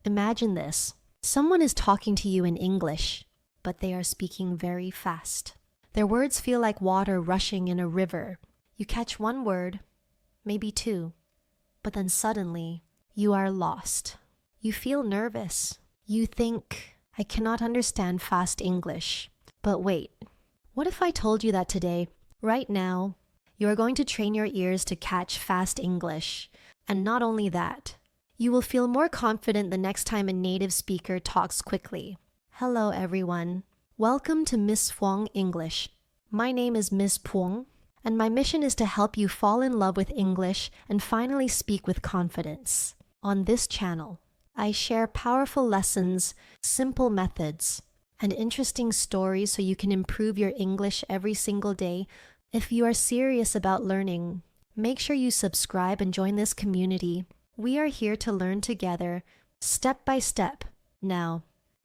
Imagine this. Someone is talking to you in English, but they are speaking very fast. Their words feel like water rushing in a river. You catch one word, maybe two, but then suddenly you are lost. You feel nervous. You think, I cannot understand fast English. But wait, what if I told you that today, right now, you are going to train your ears to catch fast English? And not only that, you will feel more confident the next time a native speaker talks quickly. Hello, everyone. Welcome to Miss Phuong English. My name is Miss Phuong, and my mission is to help you fall in love with English and finally speak with confidence. On this channel, I share powerful lessons, simple methods, and interesting stories so you can improve your English every single day. If you are serious about learning, make sure you subscribe and join this community. We are here to learn together, step by step. Now,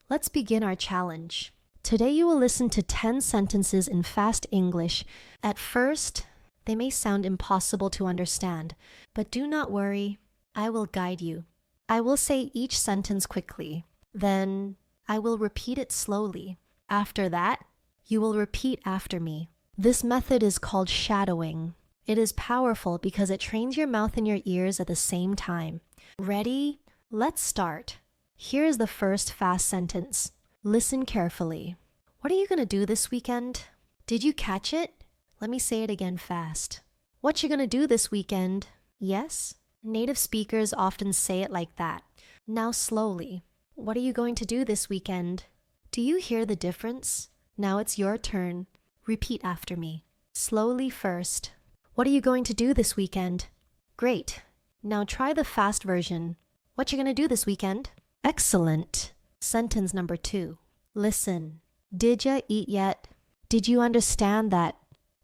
let's begin our challenge. Today you will listen to 10 sentences in fast English. At first, they may sound impossible to understand, but do not worry, I will guide you. I will say each sentence quickly, then I will repeat it slowly. After that, you will repeat after me. This method is called shadowing. It is powerful because it trains your mouth and your ears at the same time. Ready? Let's start. Here is the first fast sentence. Listen carefully. What are you going to do this weekend? Did you catch it? Let me say it again fast. What you going to do this weekend? Yes? Native speakers often say it like that. Now slowly. What are you going to do this weekend? Do you hear the difference? Now it's your turn. Repeat after me. Slowly first. What are you going to do this weekend? Great. Now try the fast version. What you going to do this weekend? Excellent. Sentence number 2. Listen. Did ya eat yet? Did you understand that?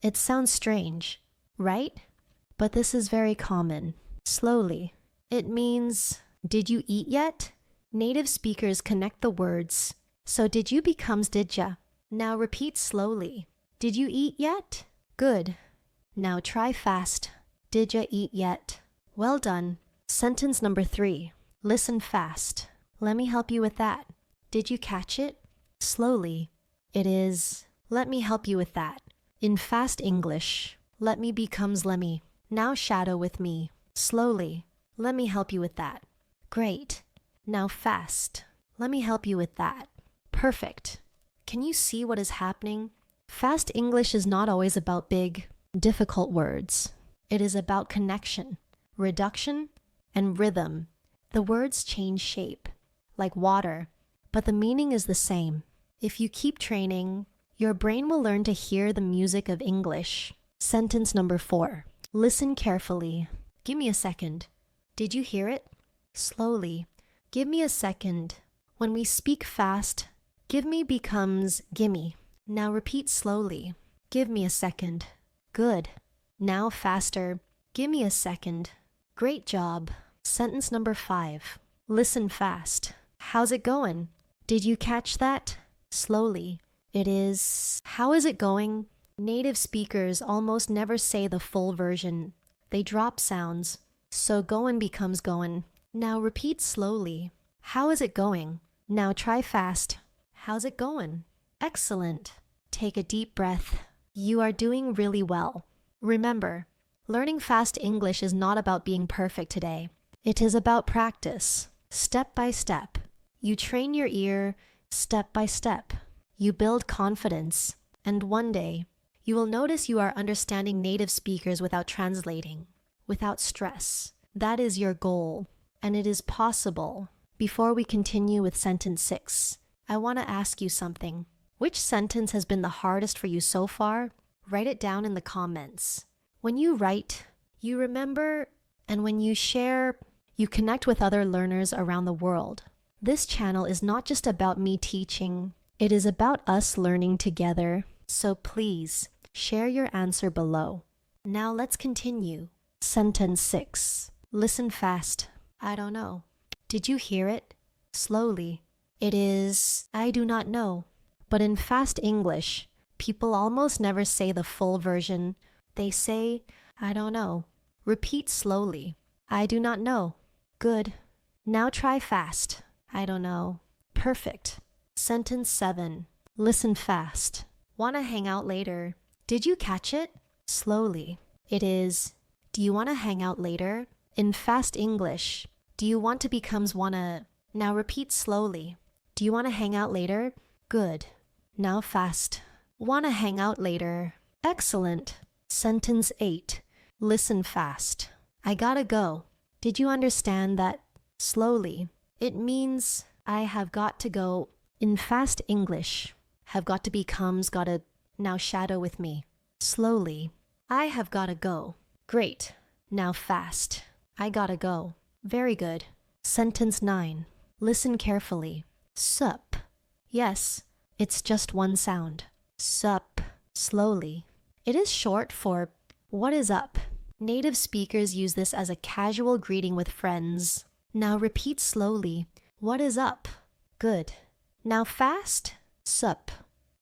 It sounds strange, right? But this is very common. Slowly. It means, did you eat yet? Native speakers connect the words. So did you becomes did ya. Now repeat slowly. Did you eat yet? Good. Now try fast. Did ya eat yet? Well done. Sentence number 3. Listen fast. Let me help you with that. Did you catch it? Slowly. It is, let me help you with that. In fast English, let me becomes lemmy. Now shadow with me. Slowly. Let me help you with that. Great. Now fast. Let me help you with that. Perfect. Can you see what is happening? Fast English is not always about big, difficult words. It is about connection, reduction, and rhythm. The words change shape, like water, but the meaning is the same. If you keep training, your brain will learn to hear the music of English. Sentence number 4. Listen carefully. Give me a second. Did you hear it? Slowly. Give me a second. When we speak fast, give me becomes gimme. Now repeat slowly. Give me a second. Good. Now faster. Give me a second. Great job. Sentence number 5. Listen fast. How's it going? Did you catch that? Slowly. It is, how is it going? Native speakers almost never say the full version. They drop sounds. So going becomes going. Now repeat slowly. How is it going? Now try fast. How's it going? Excellent. Take a deep breath. You are doing really well. Remember, learning fast English is not about being perfect today. It is about practice, step by step. You train your ear step by step. You build confidence, and one day, you will notice you are understanding native speakers without translating, without stress. That is your goal, and it is possible. Before we continue with sentence 6, I want to ask you something. Which sentence has been the hardest for you so far? Write it down in the comments. When you write, you remember, and when you share, you connect with other learners around the world. This channel is not just about me teaching, it is about us learning together. So please, share your answer below. Now let's continue. Sentence 6. Listen fast. I don't know. Did you hear it? Slowly. It is, I do not know. But in fast English, people almost never say the full version. They say, I don't know. Repeat slowly. I do not know. Good. Now try fast. I don't know. Perfect. Sentence 7. Listen fast. Wanna hang out later? Did you catch it? Slowly. It is, do you wanna hang out later? In fast English, do you want to becomes wanna. Now repeat slowly. Do you wanna hang out later? Good. Now fast. Wanna hang out later? Excellent. Sentence 8. Listen fast. I gotta go. Did you understand that? Slowly. It means I have got to go. In fast English, have got to becomes gotta. Now shadow with me. Slowly. I have gotta go. Great. Now fast. I gotta go. Very good. Sentence 9. Listen carefully. Sup. Yes, it's just one sound. Sup. Slowly. It is short for what is up. Native speakers use this as a casual greeting with friends. Now repeat slowly. What is up? Good. Now fast. Sup.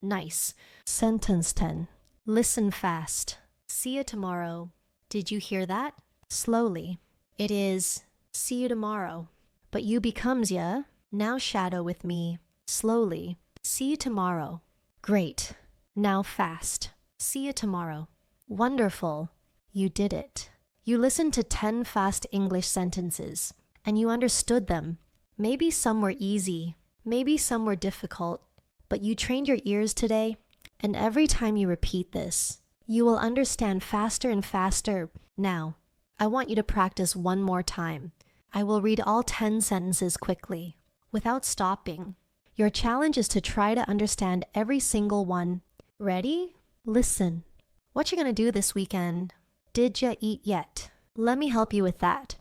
Nice. Sentence 10. Listen fast. See you tomorrow. Did you hear that? Slowly. It is see you tomorrow. But you becomes ya. Now shadow with me. Slowly. See you tomorrow. Great. Now fast. See you tomorrow. Wonderful. You did it. You listened to 10 fast English sentences and you understood them. Maybe some were easy, maybe some were difficult, but you trained your ears today, and every time you repeat this, you will understand faster and faster. Now, I want you to practice one more time. I will read all 10 sentences quickly, without stopping. Your challenge is to try to understand every single one. Ready? Listen. What you gonna do this weekend? Did ya eat yet? Let me help you with that.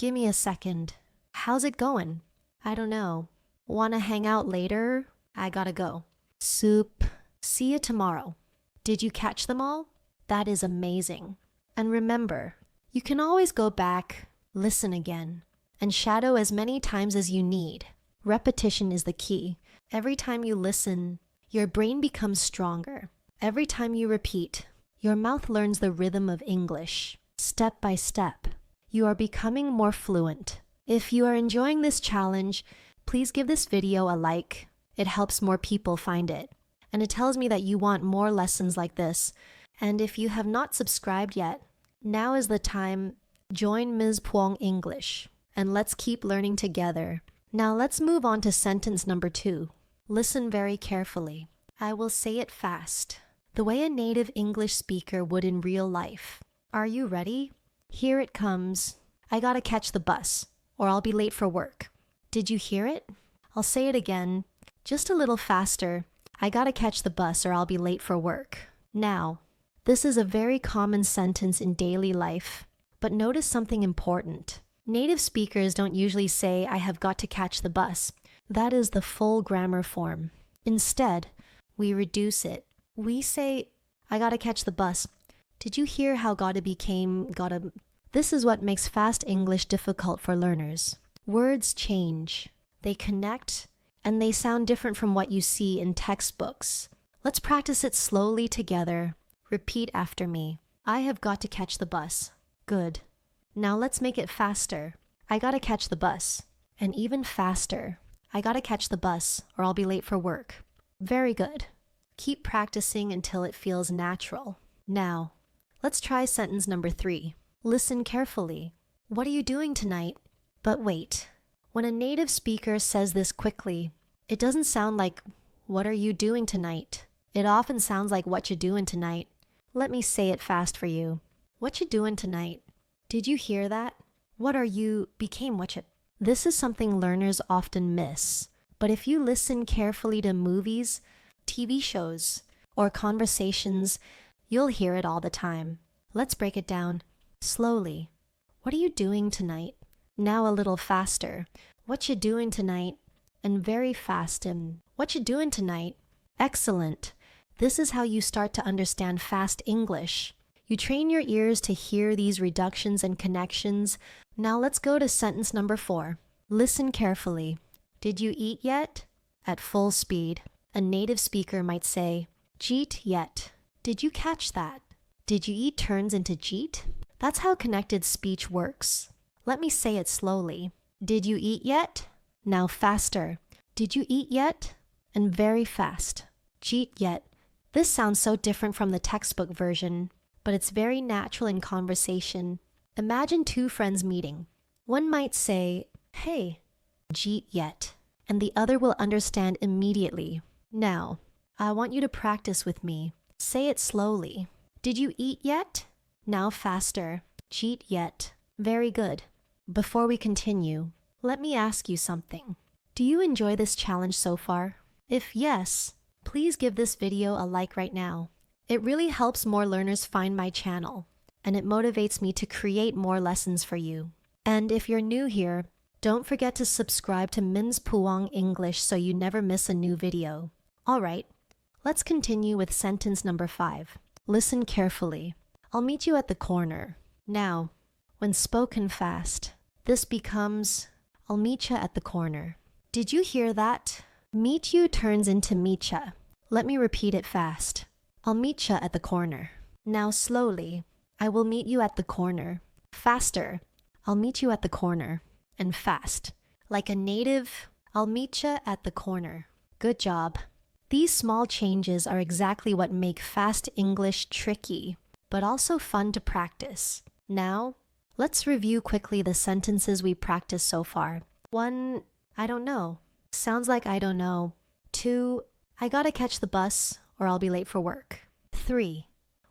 Give me a second. How's it going? I don't know. Wanna hang out later? I gotta go. Soup. See you tomorrow. Did you catch them all? That is amazing. And remember, you can always go back, listen again, and shadow as many times as you need. Repetition is the key. Every time you listen, your brain becomes stronger. Every time you repeat, your mouth learns the rhythm of English. Step by step, you are becoming more fluent. If you are enjoying this challenge, please give this video a like. It helps more people find it. And it tells me that you want more lessons like this. And if you have not subscribed yet, now is the time. Join Ms. Puong English. And let's keep learning together. Now let's move on to sentence number 2. Listen very carefully. I will say it fast, the way a native English speaker would in real life. Are you ready? Here it comes. I gotta catch the bus, or I'll be late for work. Did you hear it? I'll say it again, just a little faster. I gotta catch the bus, or I'll be late for work. Now, this is a very common sentence in daily life, but notice something important. Native speakers don't usually say, I have got to catch the bus. That is the full grammar form. Instead, we reduce it. We say, I gotta catch the bus. Did you hear how gotta became gotta? This is what makes fast English difficult for learners. Words change, they connect, and they sound different from what you see in textbooks. Let's practice it slowly together. Repeat after me. I have got to catch the bus. Good. Now let's make it faster. I gotta catch the bus. And even faster. I gotta catch the bus, or I'll be late for work. Very good. Keep practicing until it feels natural. Now, let's try sentence number 3. Listen carefully. What are you doing tonight? But wait. When a native speaker says this quickly, it doesn't sound like, what are you doing tonight? It often sounds like, what you doing tonight? Let me say it fast for you. What you doing tonight? Did you hear that? What are you became what you... This is something learners often miss. But if you listen carefully to movies, TV shows, or conversations, you'll hear it all the time. Let's break it down. Slowly. What are you doing tonight? Now a little faster. What you doing tonight? And very fast. And what you doing tonight? Excellent. This is how you start to understand fast English. You train your ears to hear these reductions and connections. Now let's go to sentence number 4. Listen carefully. Did you eat yet? At full speed. A native speaker might say, Jeet yet. Did you catch that? Did you eat turns into jeet? That's how connected speech works. Let me say it slowly. Did you eat yet? Now faster. Did you eat yet? And very fast. Jeet yet. This sounds so different from the textbook version, but it's very natural in conversation. Imagine two friends meeting. One might say, hey, jeet yet, and the other will understand immediately. Now, I want you to practice with me. Say it slowly. Did you eat yet? Now faster. Jeet yet. Very good. Before we continue, let me ask you something. Do you enjoy this challenge so far? If yes, please give this video a like right now. It really helps more learners find my channel, and it motivates me to create more lessons for you. And if you're new here, don't forget to subscribe to Ms. Puang English so you never miss a new video. Alright, let's continue with sentence number 5. Listen carefully. I'll meet you at the corner. Now, when spoken fast, this becomes, I'll meet ya at the corner. Did you hear that? Meet you turns into meet ya. Let me repeat it fast. I'll meet ya at the corner. Now slowly, I will meet you at the corner. Faster, I'll meet you at the corner. And fast, like a native, I'll meet ya at the corner. Good job. These small changes are exactly what make fast English tricky, but also fun to practice. Now, let's review quickly the sentences we practiced so far. 1, I don't know. Sounds like I don't know. 2, I gotta catch the bus or I'll be late for work. 3,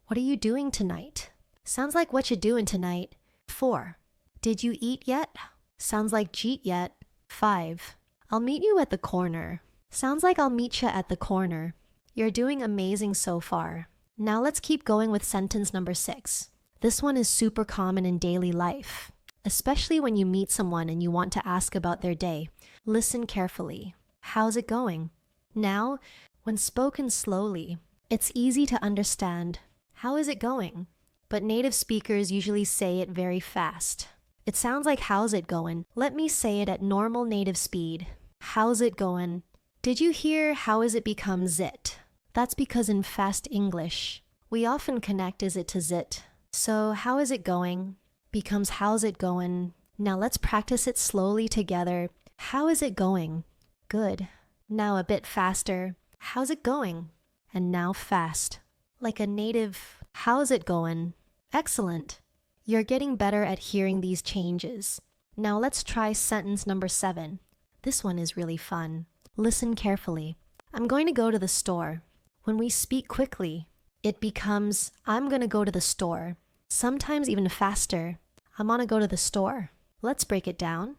what are you doing tonight? Sounds like what you doing tonight. 4, did you eat yet? Sounds like jeet yet. 5, I'll meet you at the corner. Sounds like I'll meet ya at the corner. You're doing amazing so far. Now let's keep going with sentence number 6. This one is super common in daily life, especially when you meet someone and you want to ask about their day. Listen carefully. How's it going? Now, when spoken slowly, it's easy to understand. How is it going? But native speakers usually say it very fast. It sounds like how's it going? Let me say it at normal native speed. How's it going? Did you hear how is it become zit? That's because in fast English, we often connect is it to zit. So how is it going becomes how's it going. Now let's practice it slowly together. How is it going? Good. Now a bit faster. How's it going? And now fast. Like a native, how's it going? Excellent. You're getting better at hearing these changes. Now let's try sentence number 7. This one is really fun. Listen carefully. I'm going to go to the store. When we speak quickly, it becomes I'm going to go to the store. Sometimes even faster. I'm going to go to the store. Let's break it down.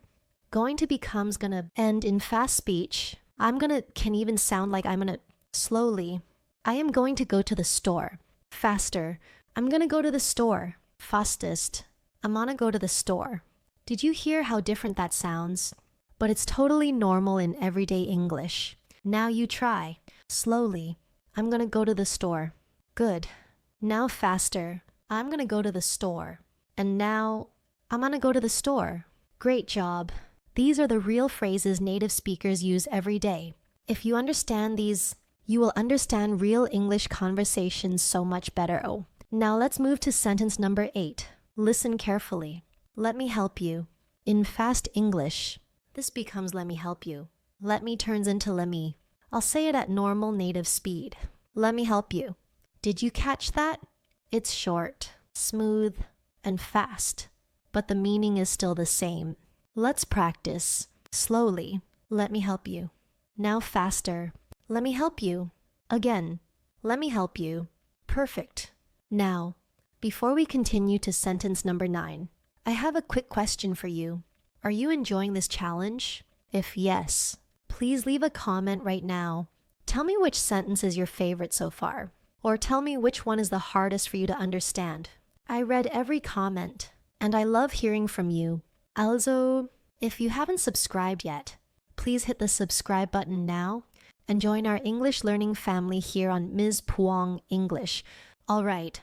Going to becomes going to end in fast speech. I'm going to can even sound like I'm going to slowly. I am going to go to the store. Faster. I'm going to go to the store. Fastest. I'm going to go to the store. Did you hear how different that sounds? But it's totally normal in everyday English. Now you try. Slowly. I'm going to go to the store. Good. Now faster. I'm going to go to the store. And now, I'm going to go to the store. Great job. These are the real phrases native speakers use every day. If you understand these, you will understand real English conversations so much better. Oh. Now let's move to sentence number 8. Listen carefully. Let me help you. In fast English, this becomes let me help you. Let me turns into let me. I'll say it at normal native speed. Let me help you. Did you catch that? It's short, smooth, and fast, but the meaning is still the same. Let's practice. Slowly. Let me help you. Now faster. Let me help you. Again. Let me help you. Perfect. Now, before we continue to sentence number 9, I have a quick question for you. Are you enjoying this challenge? If yes, please leave a comment right now. Tell me which sentence is your favorite so far, or tell me which one is the hardest for you to understand. I read every comment, and I love hearing from you. Also, if you haven't subscribed yet, please hit the subscribe button now and join our English learning family here on Ms. Puang English. All right,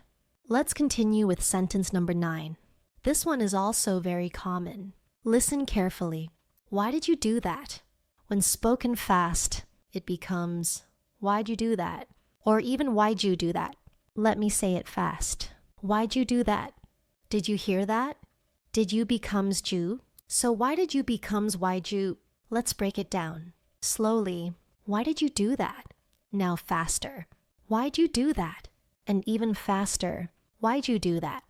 let's continue with sentence number 9. This one is also very common. Listen carefully. Why did you do that? When spoken fast, it becomes, why'd you do that? Or even why'd you do that? Let me say it fast. Why'd you do that? Did you hear that? Did you becomes you? So why did you becomes why'd you? Let's break it down. Slowly. Why did you do that? Now faster. Why'd you do that? And even faster. Why'd you do that?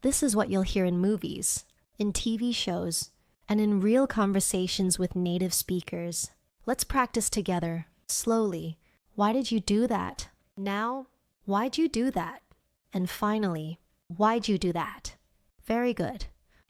This is what you'll hear in movies, in TV shows, and in real conversations with native speakers. Let's practice together. Slowly. Why did you do that? Now, why'd you do that? And finally, why'd you do that? Very good.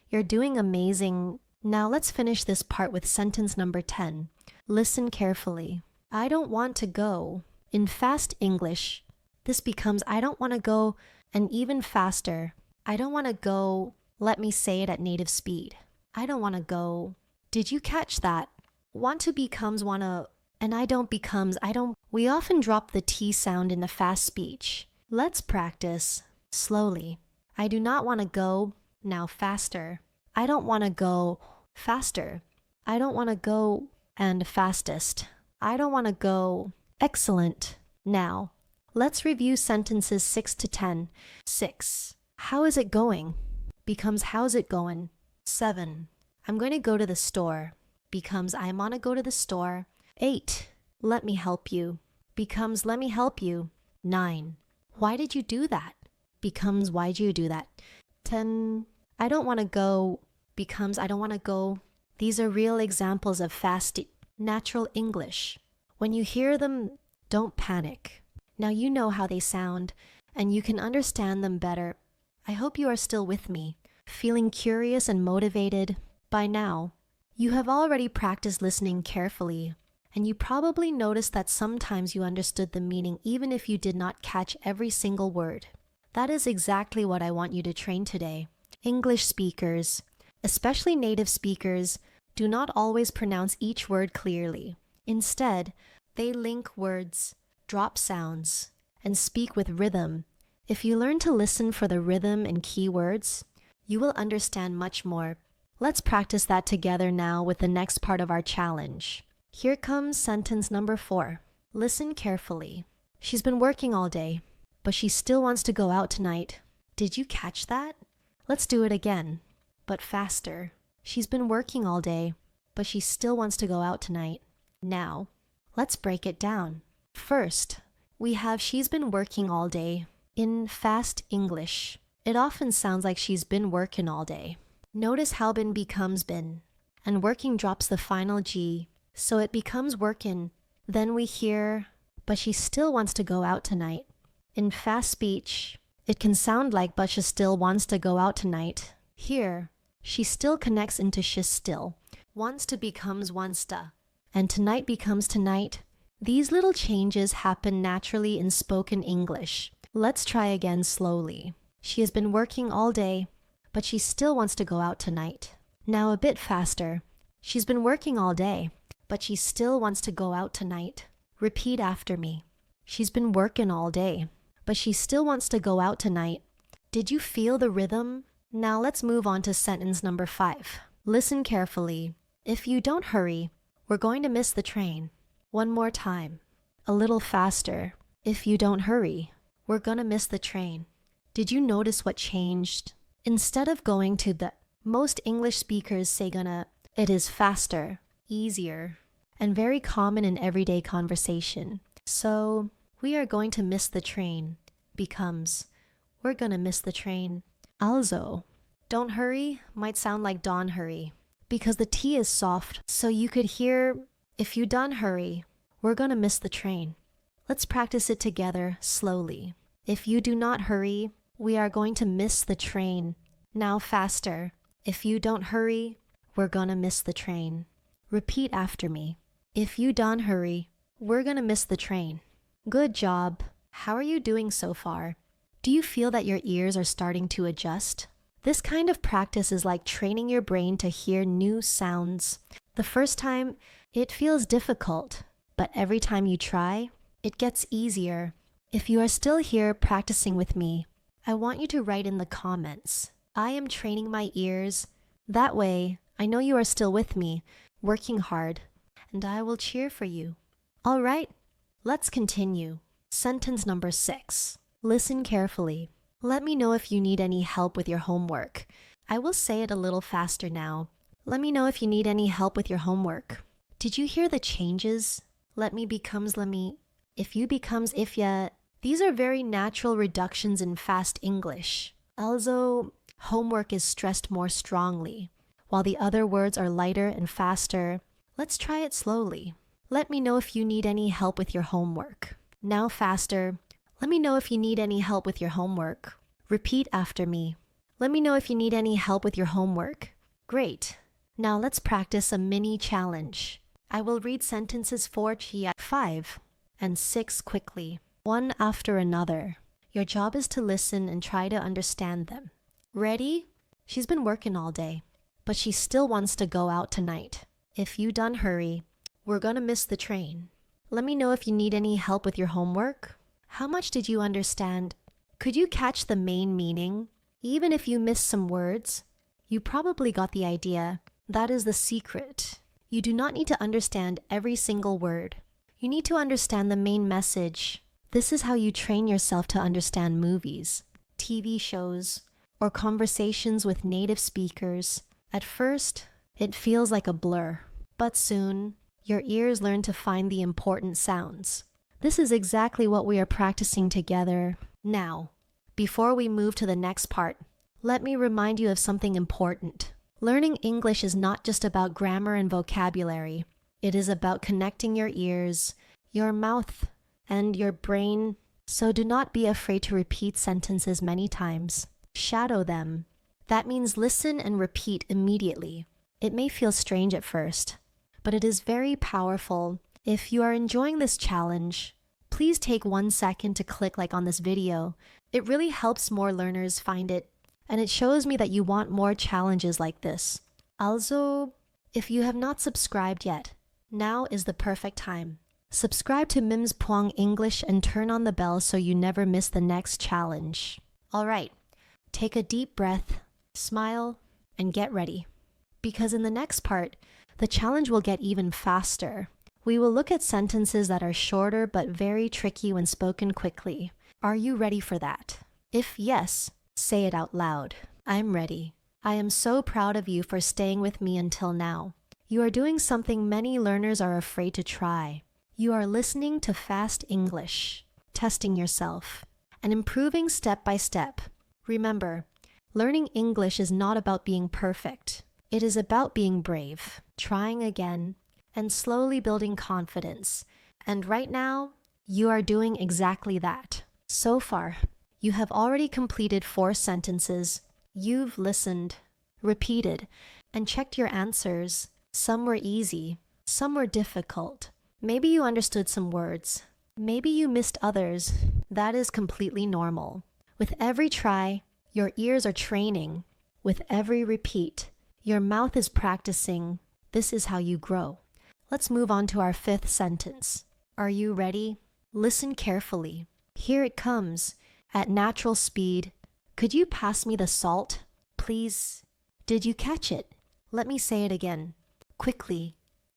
You're doing amazing. Now let's finish this part with sentence number 10. Listen carefully. I don't want to go. In fast English, this becomes I don't want to go, and even faster. I don't want to go. Let me say it at native speed. I don't want to go. Did you catch that? Want to becomes wanna, and I don't becomes I don't. We often drop the T sound in the fast speech. Let's practice. Slowly. I do not want to go. Now faster. I don't want to go. Faster. I don't want to go. And fastest. I don't want to go. Excellent. Now, let's review sentences 6 to 10. 6. How is it going? Becomes how's it going? 7. I'm going to go to the store. Becomes I'm gonna go to the store. 8. Let me help you. Becomes let me help you. 9. Why did you do that? Becomes why'd you do that? 10. I don't want to go. Becomes I don't want to go. These are real examples of fast, natural English. When you hear them, don't panic. Now you know how they sound, and you can understand them better. I hope you are still with me, feeling curious and motivated. By now, you have already practiced listening carefully, and you probably noticed that sometimes you understood the meaning even if you did not catch every single word. That is exactly what I want you to train today. English speakers, especially native speakers, do not always pronounce each word clearly. Instead, they link words, drop sounds, and speak with rhythm. If you learn to listen for the rhythm and key words, you will understand much more. Let's practice that together now with the next part of our challenge. Here comes sentence number 4. Listen carefully. She's been working all day, but she still wants to go out tonight. Did you catch that? Let's do it again, but faster. She's been working all day, but she still wants to go out tonight. Now, let's break it down. First, we have she's been working all day in fast English. It often sounds like she's been working all day. Notice how been becomes been, and working drops the final G, so it becomes workin'. Then we hear, but she still wants to go out tonight. In fast speech, it can sound like but she still wants to go out tonight. Here, she still connects into she still. Wants to becomes wants to, and tonight becomes tonight. These little changes happen naturally in spoken English. Let's try again slowly. She has been working all day, but she still wants to go out tonight. Now a bit faster. She's been working all day, but she still wants to go out tonight. Repeat after me. She's been working all day, but she still wants to go out tonight. Did you feel the rhythm? Now let's move on to sentence number 5. Listen carefully. If you don't hurry, we're going to miss the train. One more time. A little faster. If you don't hurry, we're gonna miss the train. Did you notice what changed? Instead of going to the, most English speakers say gonna, it is faster, easier, and very common in everyday conversation. So, we are going to miss the train becomes, we're gonna miss the train. Also, don't hurry might sound like don't hurry because the T is soft, so you could hear, if you don't hurry, we're gonna miss the train. Let's practice it together slowly. If you do not hurry, we are going to miss the train. Now faster. If you don't hurry, we're gonna miss the train. Repeat after me. If you don't hurry, we're gonna miss the train. Good job. How are you doing so far? Do you feel that your ears are starting to adjust? This kind of practice is like training your brain to hear new sounds. The first time, it feels difficult, but every time you try, it gets easier. If you are still here practicing with me, I want you to write in the comments, I am training my ears. That way, I know you are still with me, working hard, and I will cheer for you. All right, let's continue. Sentence number 6. Listen carefully. Let me know if you need any help with your homework. I will say it a little faster now. Let me know if you need any help with your homework. Did you hear the changes? Let me becomes let me. If you becomes if ya. These are very natural reductions in fast English. Also, homework is stressed more strongly, while the other words are lighter and faster. Let's try it slowly. Let me know if you need any help with your homework. Now faster. Let me know if you need any help with your homework. Repeat after me. Let me know if you need any help with your homework. Great. Now let's practice a mini challenge. I will read sentences 4 to 5 and 6 quickly, one after another. Your job is to listen and try to understand them. Ready? She's been working all day, but she still wants to go out tonight. If you done hurry, we're gonna miss the train. Let me know if you need any help with your homework. How much did you understand? Could you catch the main meaning? Even if you missed some words, you probably got the idea. That is the secret. You do not need to understand every single word. You need to understand the main message. This is how you train yourself to understand movies, TV shows, or conversations with native speakers. At first, it feels like a blur, but soon, your ears learn to find the important sounds. This is exactly what we are practicing together now. Before we move to the next part, let me remind you of something important. Learning English is not just about grammar and vocabulary. It is about connecting your ears, your mouth, and your brain. So do not be afraid to repeat sentences many times. Shadow them. That means listen and repeat immediately. It may feel strange at first, but it is very powerful. If you are enjoying this challenge, please take 1 second to click like on this video. It really helps more learners find it, and it shows me that you want more challenges like this. Also, if you have not subscribed yet, now is the perfect time. Subscribe to Mims Puang English and turn on the bell so you never miss the next challenge. Alright, take a deep breath, smile, and get ready. Because in the next part, the challenge will get even faster. We will look at sentences that are shorter but very tricky when spoken quickly. Are you ready for that? If yes, say it out loud. I'm ready. I am so proud of you for staying with me until now. You are doing something many learners are afraid to try. You are listening to fast English, testing yourself, and improving step by step. Remember, learning English is not about being perfect. It is about being brave, trying again, and slowly building confidence. And right now, you are doing exactly that. So far, you have already completed 4 sentences. You've listened, repeated, and checked your answers. Some were easy, some were difficult. Maybe you understood some words. Maybe you missed others. That is completely normal. With every try, your ears are training. With every repeat, your mouth is practicing. This is how you grow. Let's move on to our 5th sentence. Are you ready? Listen carefully. Here it comes. At natural speed. Could you pass me the salt, please? Did you catch it? Let me say it again. Quickly.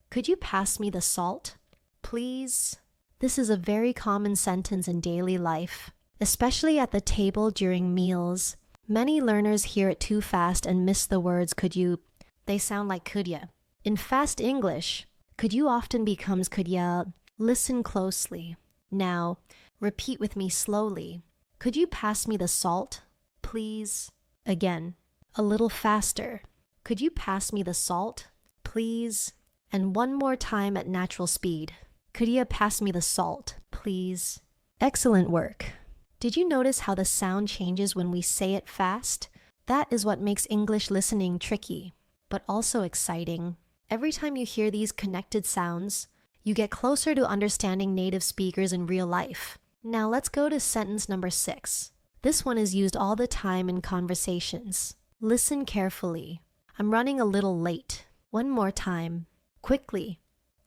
Could you pass me the salt, please? This is a very common sentence in daily life, especially at the table during meals. Many learners hear it too fast and miss the words could you. They sound like could ya. In fast English, could you often becomes could ya. Listen closely. Now, repeat with me slowly. Could you pass me the salt, please? Again, a little faster. Could you pass me the salt, please? And one more time at natural speed. Could you pass me the salt, please? Excellent work. Did you notice how the sound changes when we say it fast? That is what makes English listening tricky, but also exciting. Every time you hear these connected sounds, you get closer to understanding native speakers in real life. Now let's go to sentence number 6. This one is used all the time in conversations. Listen carefully. I'm running a little late. One more time. Quickly.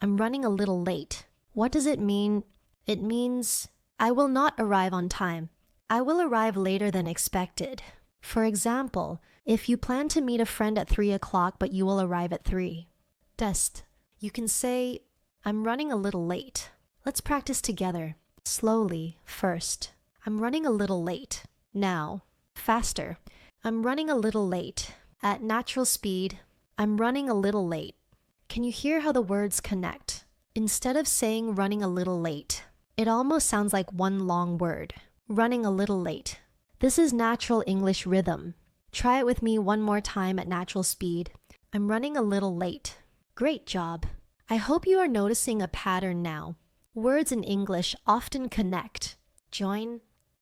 I'm running a little late. What does it mean? It means I will not arrive on time. I will arrive later than expected. For example, if you plan to meet a friend at 3 o'clock but you will arrive at 3. Test. You can say, I'm running a little late. Let's practice together. Slowly, first. I'm running a little late. Now, faster. I'm running a little late. At natural speed, I'm running a little late. Can you hear how the words connect? Instead of saying running a little late, it almost sounds like one long word. Running a little late. This is natural English rhythm. Try it with me one more time at natural speed. I'm running a little late. Great job. I hope you are noticing a pattern now. Words in English often connect, join,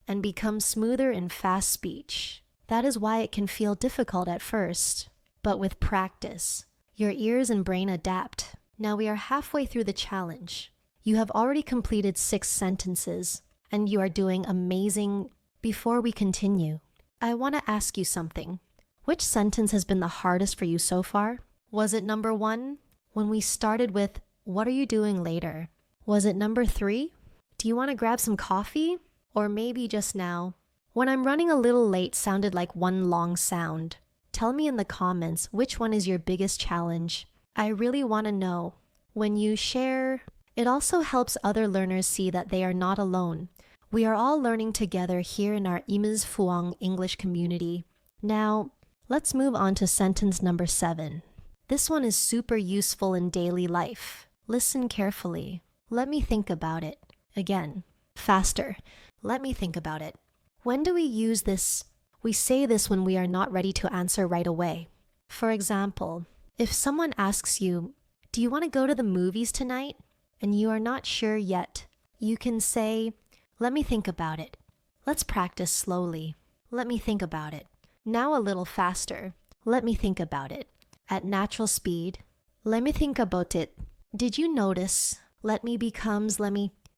and become smoother in fast speech. That is why it can feel difficult at first. But with practice, your ears and brain adapt. Now we are halfway through the challenge. You have already completed 6 sentences, and you are doing amazing. Before we continue, I want to ask you something. Which sentence has been the hardest for you so far? Was it number 1, when we started with, what are you doing later? Was it number 3? Do you want to grab some coffee? Or maybe just now, when I'm running a little late sounded like one long sound. Tell me in the comments which one is your biggest challenge. I really want to know. When you share, it also helps other learners see that they are not alone. We are all learning together here in our Ims Fuang English community. Now, let's move on to sentence number 7. This one is super useful in daily life. Listen carefully. Let me think about it. Again, faster. Let me think about it. When do we use this? We say this when we are not ready to answer right away. For example, if someone asks you, do you want to go to the movies tonight? And you are not sure yet, you can say, let me think about it. Let's practice slowly. Let me think about it. Now a little faster. Let me think about it. At natural speed, let me think about it. Did you notice? Let me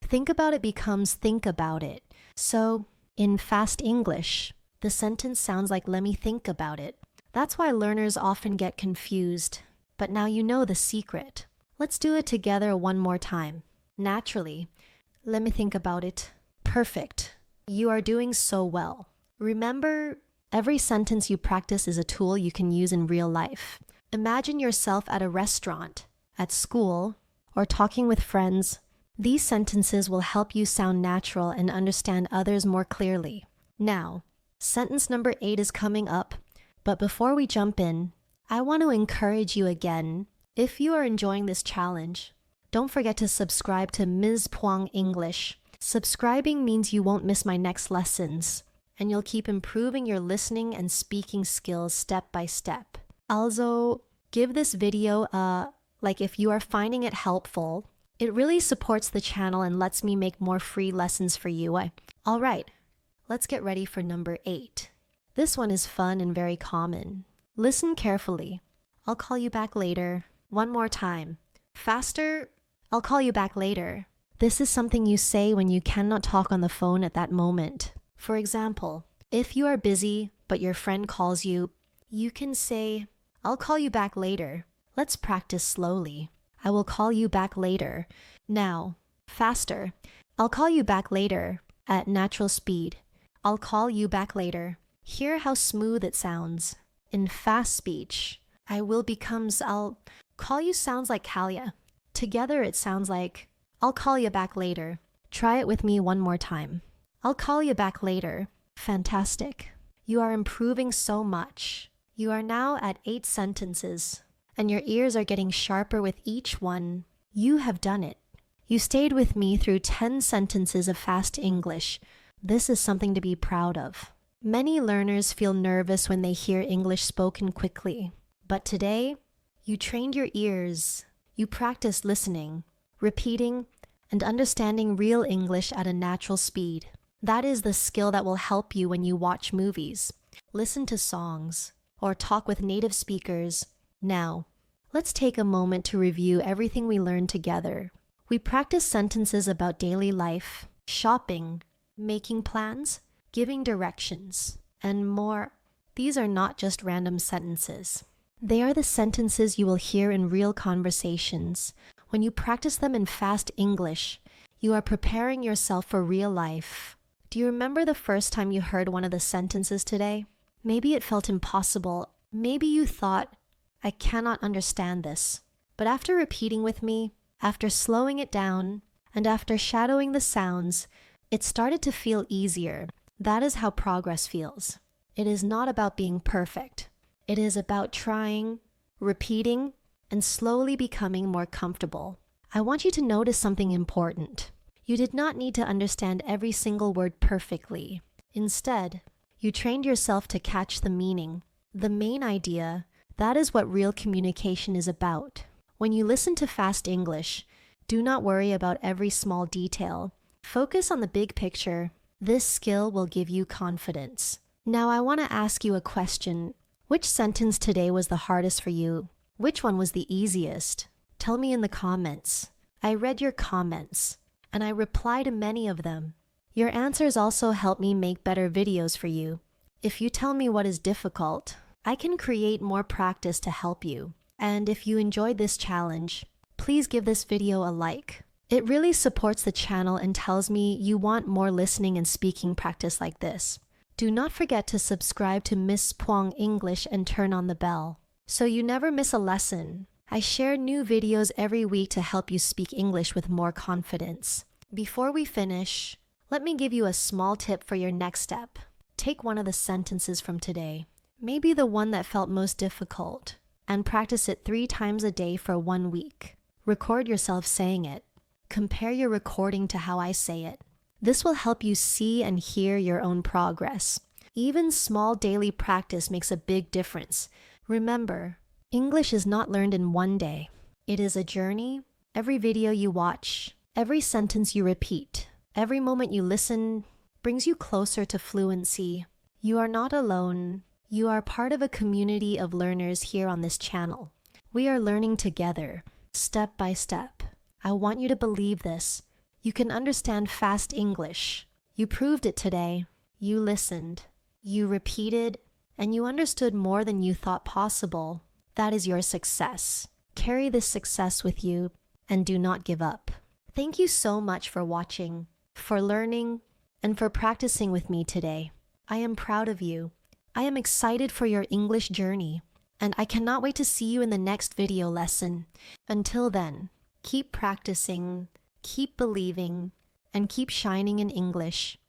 think about it becomes think about it. So, in fast English, the sentence sounds like let me think about it. That's why learners often get confused. But now you know the secret. Let's do it together one more time. Naturally, let me think about it. Perfect. You are doing so well. Remember, every sentence you practice is a tool you can use in real life. Imagine yourself at a restaurant, at school, or talking with friends. These sentences will help you sound natural and understand others more clearly. Now, sentence number 8 is coming up, but before we jump in, I want to encourage you again. If you are enjoying this challenge, don't forget to subscribe to Ms. Puang English. Subscribing means you won't miss my next lessons, and you'll keep improving your listening and speaking skills step by step. Also, give this video a like if you are finding it helpful. It really supports the channel and lets me make more free lessons for you. All right, let's get ready for number 8. This one is fun and very common. Listen carefully. I'll call you back later. One more time. Faster. I'll call you back later. This is something you say when you cannot talk on the phone at that moment. For example, if you are busy but your friend calls you, you can say, I'll call you back later. Let's practice slowly. I will call you back later. Now, faster. I'll call you back later at natural speed. I'll call you back later. Hear how smooth it sounds. In fast speech, I'll call you sounds like Kalia. Together it sounds like, I'll call you back later. Try it with me one more time. I'll call you back later. Fantastic. You are improving so much. You are now at 8 sentences, and your ears are getting sharper with each one. You have done it. You stayed with me through 10 sentences of fast English. This is something to be proud of. Many learners feel nervous when they hear English spoken quickly. But today, you trained your ears. You practiced listening, repeating, and understanding real English at a natural speed. That is the skill that will help you when you watch movies, listen to songs, or talk with native speakers. Now, let's take a moment to review everything we learned together. We practiced sentences about daily life, shopping, making plans, giving directions, and more. These are not just random sentences. They are the sentences you will hear in real conversations. When you practice them in fast English, you are preparing yourself for real life. Do you remember the first time you heard one of the sentences today? Maybe it felt impossible. Maybe you thought, I cannot understand this. But after repeating with me, after slowing it down, and after shadowing the sounds, it started to feel easier. That is how progress feels. It is not about being perfect. It is about trying, repeating, and slowly becoming more comfortable. I want you to notice something important. You did not need to understand every single word perfectly. Instead, you trained yourself to catch the meaning. The main idea, that is what real communication is about. When you listen to fast English, do not worry about every small detail. Focus on the big picture. This skill will give you confidence. Now I want to ask you a question. Which sentence today was the hardest for you? Which one was the easiest? Tell me in the comments. I read your comments, and I reply to many of them. Your answers also help me make better videos for you. If you tell me what is difficult, I can create more practice to help you. And if you enjoyed this challenge, please give this video a like. It really supports the channel and tells me you want more listening and speaking practice like this. Do not forget to subscribe to Miss Puang English and turn on the bell, so you never miss a lesson. I share new videos every week to help you speak English with more confidence. Before we finish, let me give you a small tip for your next step. Take one of the sentences from today, maybe the one that felt most difficult, and practice it 3 times a day for 1 week. Record yourself saying it. Compare your recording to how I say it. This will help you see and hear your own progress. Even small daily practice makes a big difference. Remember, English is not learned in one day. It is a journey. Every video you watch, every sentence you repeat, every moment you listen brings you closer to fluency. You are not alone. You are part of a community of learners here on this channel. We are learning together, step by step. I want you to believe this. You can understand fast English. You proved it today. You listened. You repeated, and you understood more than you thought possible. That is your success. Carry this success with you and do not give up. Thank you so much for watching, for learning, and for practicing with me today. I am proud of you. I am excited for your English journey, and I cannot wait to see you in the next video lesson. Until then, keep practicing, keep believing, and keep shining in English.